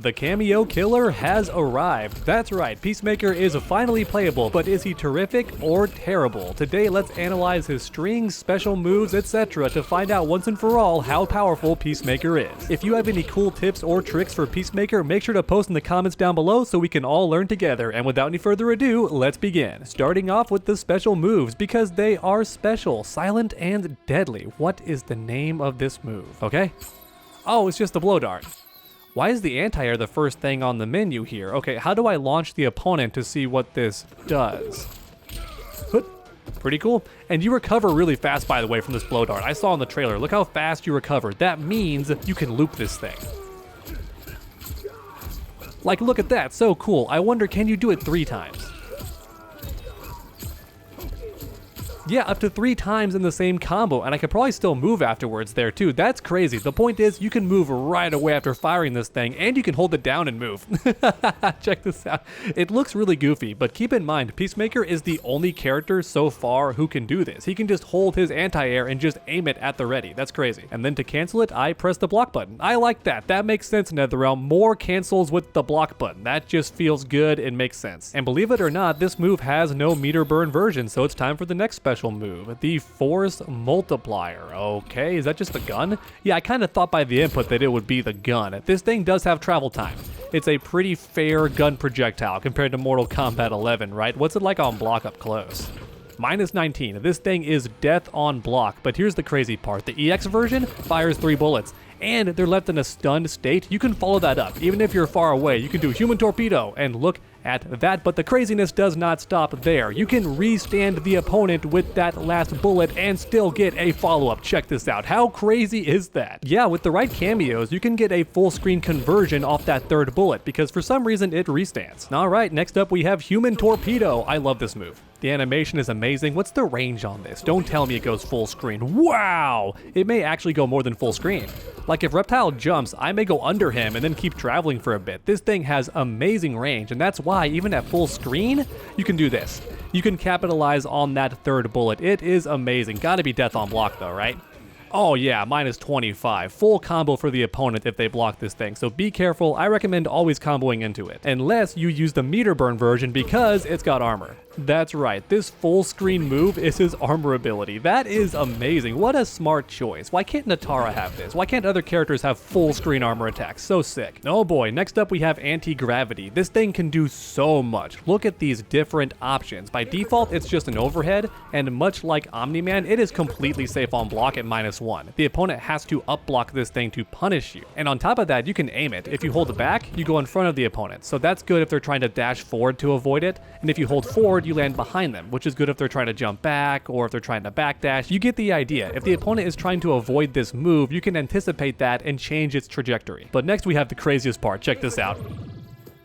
the cameo killer has arrived. That's right, Peacemaker is finally playable, but is he terrific or terrible? Today, let's analyze his strings, special moves, etc. to find out once and for all how powerful Peacemaker is. If you have any cool tips or tricks for Peacemaker, make sure to post in the comments down below so we can all learn together. And without any further ado, let's begin. Starting off with the special moves, because they are special, silent, and deadly. What is the name of this move? Okay. Oh, it's just the blow dart. Why is the anti-air the first thing on the menu here? Okay, how do I launch the opponent to see what this does? Pretty cool. And you recover really fast, by the way, from this blow dart. I saw in the trailer. Look how fast you recover. That means you can loop this thing. Like, look at that. So cool. I wonder, can you do it 3 times? Yeah, up to 3 times in the same combo, and I could probably still move afterwards there too. That's crazy. The point is, you can move right away after firing this thing, and you can hold it down and move. Check this out. It looks really goofy, but keep in mind, Peacemaker is the only character so far who can do this. He can just hold his anti-air and just aim it at the ready. That's crazy. And then to cancel it, I press the block button. I like that. That makes sense, NetherRealm. More cancels with the block button. That just feels good and makes sense. And believe it or not, this move has no meter burn version, so it's time for the next special move, the Force Multiplier. Okay, is that just a gun? Yeah, I kind of thought by the input that it would be the gun. This thing does have travel time. It's a pretty fair gun projectile compared to Mortal Kombat 11, right? What's it like on block up close? -19. This thing is death on block, but here's the crazy part. The EX version fires 3 bullets, and they're left in a stunned state. You can follow that up. Even if you're far away, you can do Human Torpedo, and look at that, but the craziness does not stop there. You can restand the opponent with that last bullet and still get a follow-up. Check this out. How crazy is that? Yeah, with the right cameos, you can get a full screen conversion off that 3rd bullet, because for some reason it restands. Alright, next up we have Human Torpedo. I love this move. The animation is amazing. What's the range on this? Don't tell me it goes full screen. Wow! It may actually go more than full screen. Like if Reptile jumps, I may go under him and then keep traveling for a bit. This thing has amazing range, and that's why even at full screen, you can do this. You can capitalize on that 3rd bullet. It is amazing. Gotta be death on block though, right? Oh yeah, -25. Full combo for the opponent if they block this thing, so be careful. I recommend always comboing into it, unless you use the meter burn version because it's got armor. That's right, this full screen move is his armor ability. That is amazing. What a smart choice. Why can't Natara have this? Why can't other characters have full screen armor attacks? So sick. Oh boy, next up we have anti-gravity. This thing can do so much. Look at these different options. By default, it's just an overhead, and much like Omni-Man, it is completely safe on block at -1. The opponent has to up block this thing to punish you. And on top of that, you can aim it. If you hold it back, you go in front of the opponent. So that's good if they're trying to dash forward to avoid it. And if you hold forward, you land behind them, which is good if they're trying to jump back or if they're trying to backdash. You get the idea. If the opponent is trying to avoid this move, you can anticipate that and change its trajectory. But next we have the craziest part. Check this out.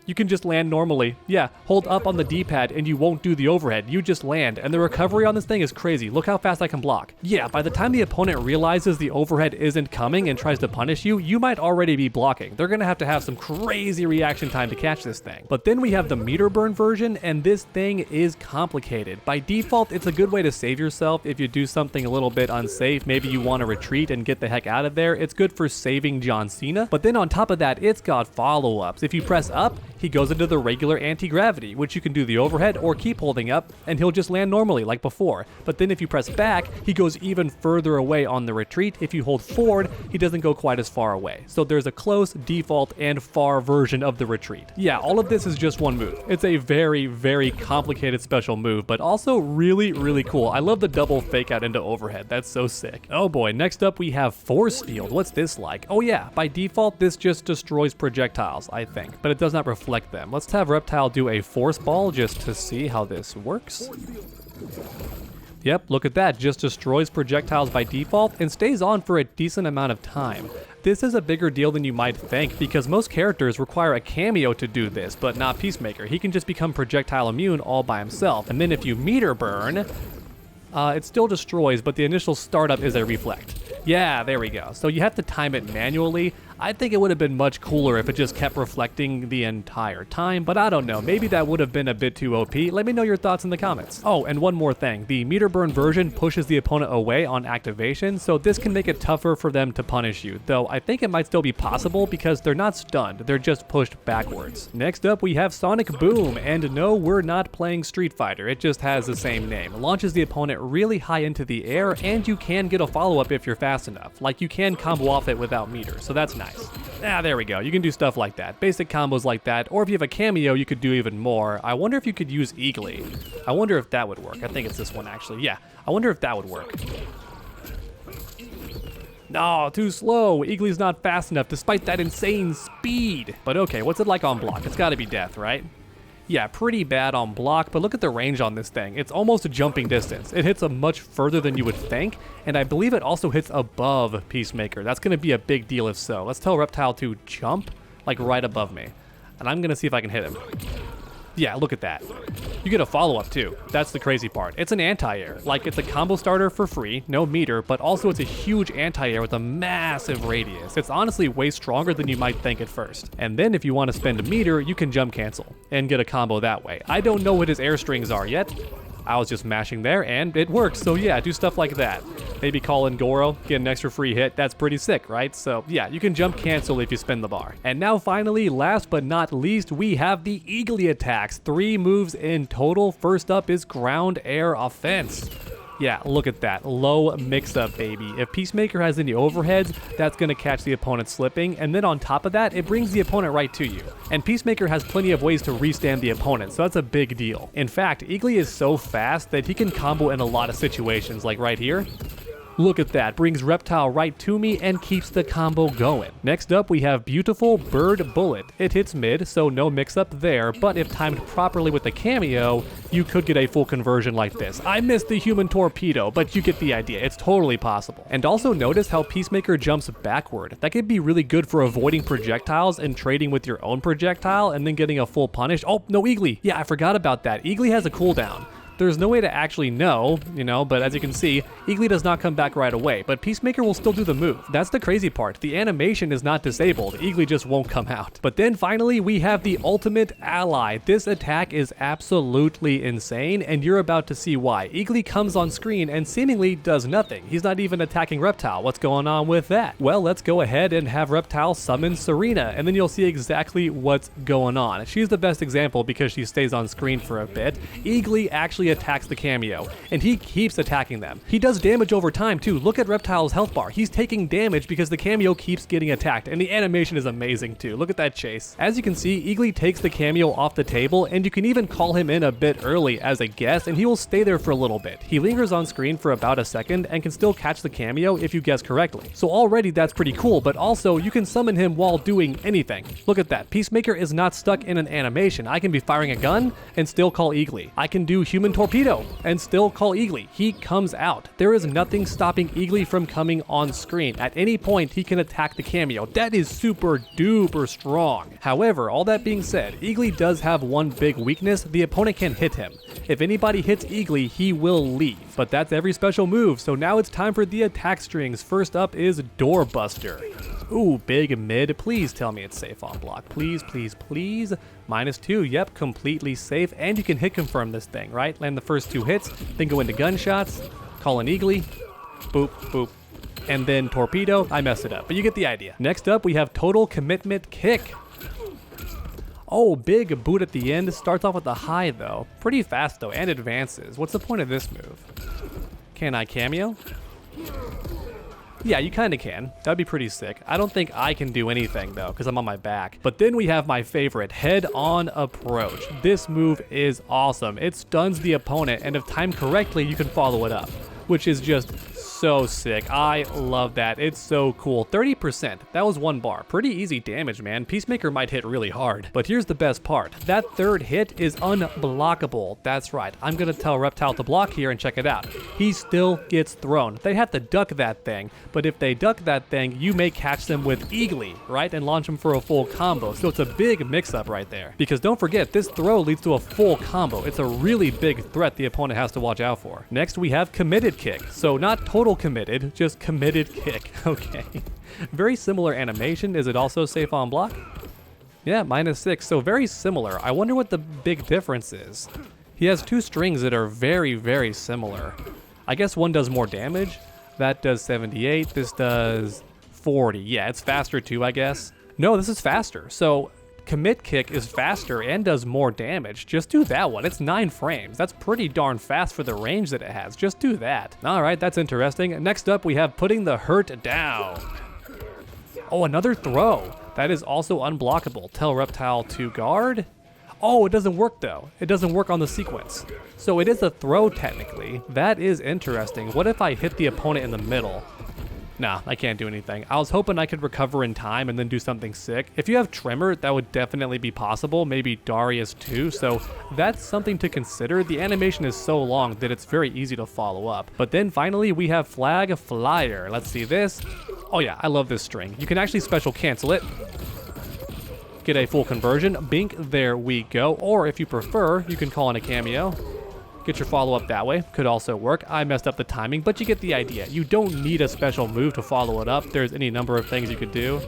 You can just land normally. Yeah, hold up on the D-pad and you won't do the overhead. You just land, and the recovery on this thing is crazy. Look how fast I can block. Yeah, by the time the opponent realizes the overhead isn't coming and tries to punish you, you might already be blocking. They're gonna have to have some crazy reaction time to catch this thing. But then we have the meter burn version, and this thing is complicated. By default, it's a good way to save yourself if you do something a little bit unsafe. Maybe you want to retreat and get the heck out of there. It's good for saving John Cena. But then on top of that, it's got follow-ups. If you press up, he goes into the regular anti-gravity, which you can do the overhead or keep holding up, and he'll just land normally like before. But then if you press back, he goes even further away on the retreat. If you hold forward, he doesn't go quite as far away. So there's a close, default, and far version of the retreat. Yeah, all of this is just one move. It's a very, very complicated special move, but also really, really cool. I love the double fake out into overhead. That's so sick. Oh boy, next up we have Force Field. What's this like? Oh yeah, by default, this just destroys projectiles, I think, but it does not reflect them. Let's have Reptile do a force ball just to see how this works. Yep, look at that, just destroys projectiles by default and stays on for a decent amount of time. This is a bigger deal than you might think, because most characters require a cameo to do this, but not Peacemaker. He can just become projectile immune all by himself. And then if you meter burn, it still destroys, but the initial startup is a reflect. Yeah, there we go. So you have to time it manually. I think it would have been much cooler if it just kept reflecting the entire time, but I don't know. Maybe that would have been a bit too OP. Let me know your thoughts in the comments. Oh, and one more thing. The meter burn version pushes the opponent away on activation, so this can make it tougher for them to punish you, though I think it might still be possible because they're not stunned, they're just pushed backwards. Next up, we have Sonic Boom, and no, we're not playing Street Fighter, it just has the same name. It launches the opponent really high into the air, and you can get a follow-up if you're fast enough. Like, you can combo off it without meter, so that's nice. There we go. You can do stuff like that. Basic combos like that, or if you have a cameo, you could do even more. I wonder if you could use Eagly. I wonder if that would work. I think it's this one, actually. Yeah, I wonder if that would work. No, too slow. Eagly's not fast enough despite that insane speed. But okay, what's it like on block? It's gotta be death, right? Yeah, pretty bad on block, but look at the range on this thing. It's almost a jumping distance. It hits a much further than you would think, and I believe it also hits above Peacemaker. That's gonna be a big deal if so. Let's tell Reptile to jump, like right above me. And I'm gonna see if I can hit him. Yeah, look at that. You get a follow-up too. That's the crazy part. It's an anti-air. Like, it's a combo starter for free, no meter, but also it's a huge anti-air with a massive radius. It's honestly way stronger than you might think at first. And then if you want to spend a meter, you can jump cancel and get a combo that way. I don't know what his air strings are yet. I was just mashing there and it works. So yeah, do stuff like that. Maybe call in Goro, get an extra free hit. That's pretty sick, right? So yeah, you can jump cancel if you spin the bar. And now finally, last but not least, we have the Eagly attacks. 3 moves in total. First up is ground air offense. Yeah, look at that. Low mix-up, baby. If Peacemaker has any overheads, that's going to catch the opponent slipping, and then on top of that, it brings the opponent right to you. And Peacemaker has plenty of ways to restand the opponent, so that's a big deal. In fact, Eagly is so fast that he can combo in a lot of situations, like right here. Look at that, brings Reptile right to me and keeps the combo going. Next up, we have Beautiful Bird Bullet. It hits mid, so no mix-up there, but if timed properly with the cameo, you could get a full conversion like this. I missed the human torpedo, but you get the idea. It's totally possible. And also notice how Peacemaker jumps backward. That could be really good for avoiding projectiles and trading with your own projectile and then getting a full punish. Oh, no Eagly. Yeah, I forgot about that. Eagly has a cooldown. There's no way to actually know, but as you can see, Eagly does not come back right away, but Peacemaker will still do the move. That's the crazy part. The animation is not disabled. Eagly just won't come out. But then finally, we have the ultimate ally. This attack is absolutely insane, and you're about to see why. Eagly comes on screen and seemingly does nothing. He's not even attacking Reptile. What's going on with that? Well, let's go ahead and have Reptile summon Serena, and then you'll see exactly what's going on. She's the best example because she stays on screen for a bit. Eagly actually attacks the cameo, and he keeps attacking them. He does damage over time too. Look at Reptile's health bar. He's taking damage because the cameo keeps getting attacked, and the animation is amazing too. Look at that chase. As you can see, Eagly takes the cameo off the table, and you can even call him in a bit early as a guest, and he will stay there for a little bit. He lingers on screen for about a second and can still catch the cameo if you guess correctly. So already that's pretty cool, but also you can summon him while doing anything. Look at that. Peacemaker is not stuck in an animation. I can be firing a gun and still call Eagly. I can do human torpedo and still call Eagly. He comes out. There is nothing stopping Eagly from coming on screen. At any point, he can attack the cameo. That is super duper strong. However, all that being said, Eagly does have one big weakness. The opponent can hit him. If anybody hits Eagly, he will leave. But that's every special move, so now it's time for the attack strings. First up is Doorbuster. Ooh, big mid. Please tell me it's safe on block. Please, please, please. -2, yep, completely safe. And you can hit confirm this thing, right? Land the first 2 hits, then go into gunshots, call an Eagly, boop, boop, and then torpedo. I messed it up, but you get the idea. Next up, we have Total Commitment Kick. Oh, big boot at the end. Starts off with a high, though. Pretty fast, though, and advances. What's the point of this move? Can I cameo? Yeah, you kind of can. That'd be pretty sick. I don't think I can do anything, though, because I'm on my back. But then we have my favorite, head-on approach. This move is awesome. It stuns the opponent, and if timed correctly, you can follow it up, which is just so sick. I love that. It's so cool. 30%. That was 1 bar. Pretty easy damage, man. Peacemaker might hit really hard. But here's the best part. That third hit is unblockable. That's right. I'm going to tell Reptile to block here and check it out. He still gets thrown. They have to duck that thing. But if they duck that thing, you may catch them with Eagly, right? And launch them for a full combo. So it's a big mix-up right there. Because don't forget, this throw leads to a full combo. It's a really big threat the opponent has to watch out for. Next, we have Committed Kick. So not total little committed, just committed kick. Okay. Very similar animation. Is it also safe on block? Yeah, -6, so very similar. I wonder what the big difference is. He has two strings that are very, very similar. I guess one does more damage. That does 78, this does 40. Yeah, it's faster too, I guess. No, this is faster. So commit kick is faster and does more damage. Just do that one. It's 9 frames. That's pretty darn fast for the range that it has. Just do that. All right, that's interesting. Next up, we have putting the hurt down. Oh, another throw. That is also unblockable. Tell Reptile to guard. Oh, it doesn't work though. It doesn't work on the sequence. So it is a throw technically. That is interesting. What if I hit the opponent in the middle? Nah, I can't do anything. I was hoping I could recover in time and then do something sick. If you have Tremor, that would definitely be possible. Maybe Darius too, so that's something to consider. The animation is so long that it's very easy to follow up. But then finally we have Flag Flyer. Let's see this. Oh yeah, I love this string. You can actually special cancel it. Get a full conversion. Bink, there we go. Or if you prefer, you can call in a cameo. Get your follow-up that way. Could also work. I messed up the timing, but you get the idea. You don't need a special move to follow it up. There's any number of things you could do.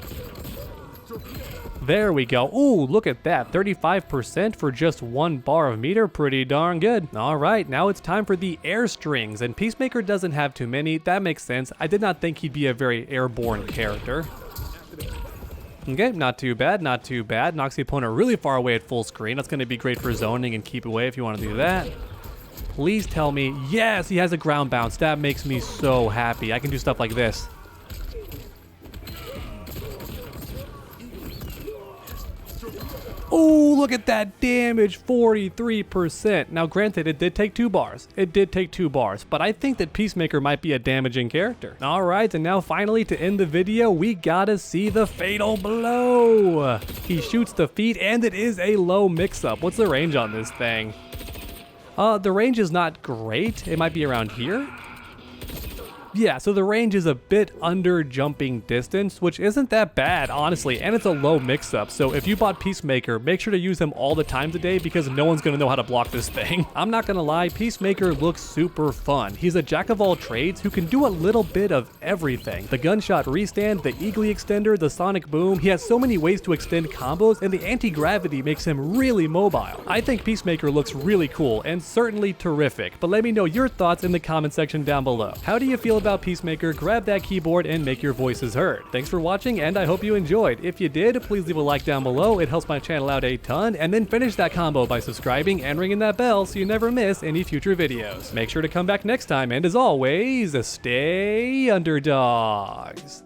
There we go. Ooh, look at that. 35% for just 1 bar of meter. Pretty darn good. All right, now it's time for the air strings, and Peacemaker doesn't have too many. That makes sense. I did not think he'd be a very airborne character. Okay, not too bad, not too bad. Knocks the opponent really far away at full screen. That's going to be great for zoning and keep away if you want to do that. Please tell me, yes, he has a ground bounce. That makes me so happy. I can do stuff like this. Oh, look at that damage, 43%. Now, granted, it did take 2 bars. It did take 2 bars, but I think that Peacemaker might be a damaging character. All right, and now finally to end the video, we gotta see the fatal blow. He shoots the feet, and it is a low mix-up. What's the range on this thing? The range is not great. It might be around here. Yeah, so the range is a bit under jumping distance, which isn't that bad, honestly, and it's a low mix-up, so if you bought Peacemaker, make sure to use him all the time today because no one's gonna know how to block this thing. I'm not gonna lie, Peacemaker looks super fun. He's a jack of all trades who can do a little bit of everything. The gunshot restand, the Eagly extender, the sonic boom, he has so many ways to extend combos, and the anti-gravity makes him really mobile. I think Peacemaker looks really cool and certainly terrific, but let me know your thoughts in the comment section down below. How do you feel about Peacemaker? Grab that keyboard and make your voices heard. Thanks for watching, and I hope you enjoyed. If you did, please leave a like down below. It helps my channel out a ton, and then finish that combo by subscribing and ringing that bell so you never miss any future videos. Make sure to come back next time, and as always, stay underdogs.